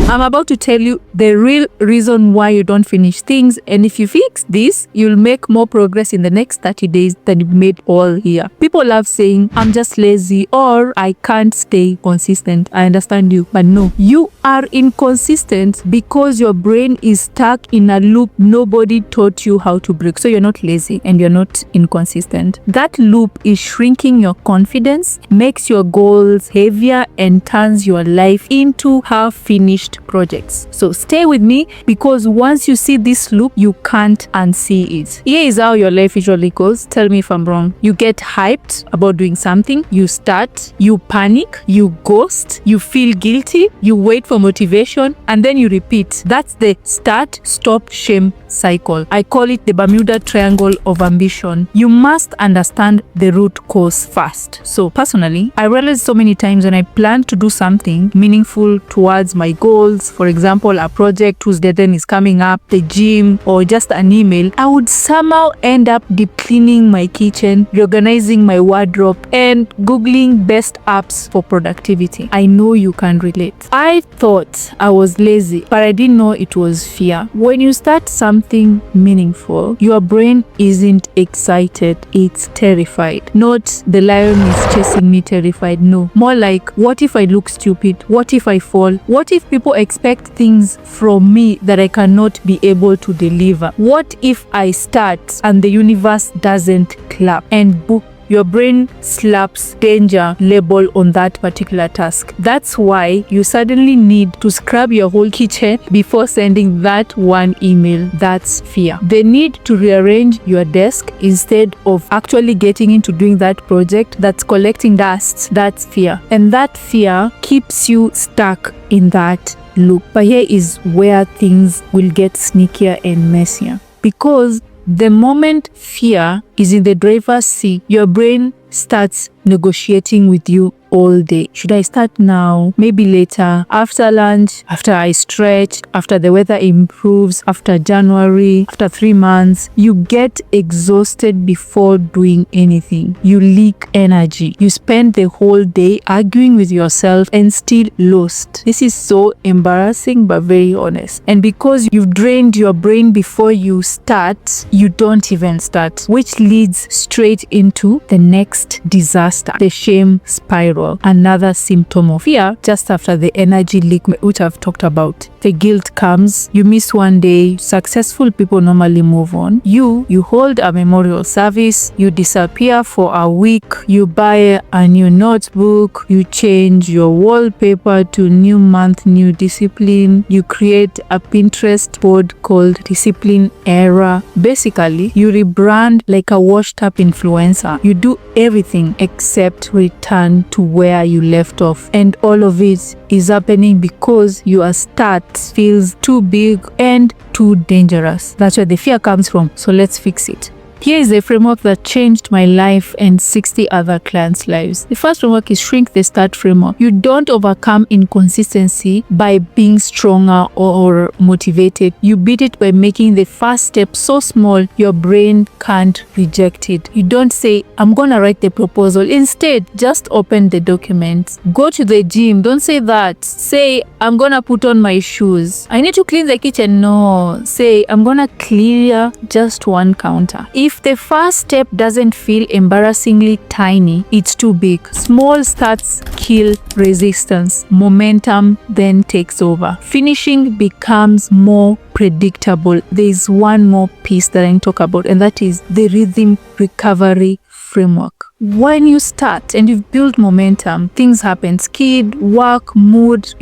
I'm about to tell you the real reason why you don't finish things, and if you fix this, you'll make more progress in the next 30 days than you've made all year. People love saying, I'm just lazy or I can't stay consistent. I understand you, but no, you are inconsistent because your brain is stuck in a loop nobody taught you how to break. So you're not lazy and you're not inconsistent. That loop is shrinking your confidence, makes your goals heavier, and turns your life into half-finished projects. So stay with me, because once you see this loop, you can't unsee it. Here is how your life usually goes. Tell me if I'm wrong. You get hyped about doing something, you start, you panic, you ghost, you feel guilty, you wait for motivation, and then you repeat. That's the start, stop, shame cycle. I call it the Bermuda Triangle of ambition. You must understand the root cause first. So personally, I realized so many times when I plan to do something meaningful towards my goals, for example, a project whose deadline is coming up, the gym, or just an email, I would somehow end up deep cleaning my kitchen, reorganizing my wardrobe, and Googling best apps for productivity. I know you can relate. I thought I was lazy, but I didn't know it was fear. When you start something meaningful, your brain isn't excited, it's terrified. Not the lion is chasing me terrified, no. More like, what if I look stupid? What if I fall? What if people expect things from me that I cannot be able to deliver? What if I start and the universe doesn't clap? And boom, your brain slaps danger label on that particular task. That's why you suddenly need to scrub your whole kitchen before sending that one email. That's fear. The need to rearrange your desk instead of actually getting into doing that project that's collecting dust. That's fear. And that fear keeps you stuck in that loop. But here is where things will get sneakier and messier. Because the moment fear is in the driver's seat, your brain starts negotiating with you all day. Should I start now? Maybe later, after lunch, after I stretch, after the weather improves, after January, after 3 months. You get exhausted before doing anything. You leak energy. You spend the whole day arguing with yourself and still lost. This is so embarrassing but very honest. And because you've drained your brain before you start, you don't even start, which leads straight into the next disaster, the shame spiral. Another symptom of fear just after the energy leak, which I've talked about. The guilt comes. You miss one day. Successful people normally move on. You hold a memorial service. You disappear for a week. You buy a new notebook. You change your wallpaper to new month, new discipline. You create a Pinterest board called Discipline Era. Basically, you rebrand like a washed up influencer. You do everything except return to where you left off. And all of it is happening because your start feels too big and too dangerous. That's where the fear comes from. So let's fix it. Here is a framework that changed my life and 60 other clients' lives. The first framework is Shrink the Start framework. You don't overcome inconsistency by being stronger or motivated. You beat it by making the first step so small your brain can't reject it. You don't say, I'm gonna write the proposal. Instead, just open the documents. Go to the gym. Don't say that. Say, I'm gonna put on my shoes. I need to clean the kitchen. No. Say, I'm gonna clear just one counter. If the first step doesn't feel embarrassingly tiny, it's too big. Small starts kill resistance. Momentum then takes over. Finishing becomes more predictable. There is one more piece that I didn't talk about, and that is the rhythm recovery framework. When you start and you've built momentum, things happen. Skid, work, mood,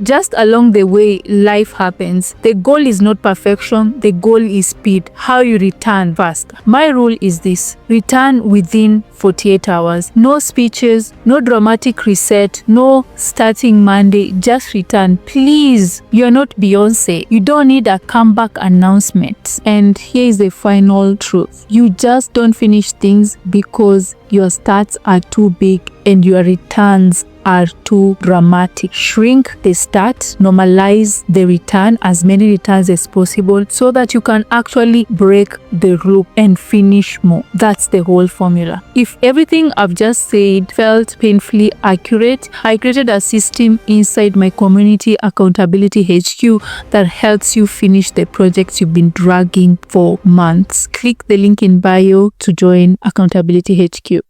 just along the way, life happens. The goal is not perfection. The goal is speed. How you return fast. My rule is this: return within 48 hours. No speeches, no dramatic reset, no starting Monday. Just return. Please, you're not Beyonce. You don't need a comeback announcement. And here is the final truth. You just don't finish things because your starts are too big and your returns are too dramatic. Shrink the start, normalize the return, as many returns as possible, so that you can actually break the loop and finish more. That's the whole formula. If everything I've just said felt painfully accurate, I created a system inside my community, Accountability HQ, that helps you finish the projects you've been dragging for months. Click the link in bio to join Accountability HQ.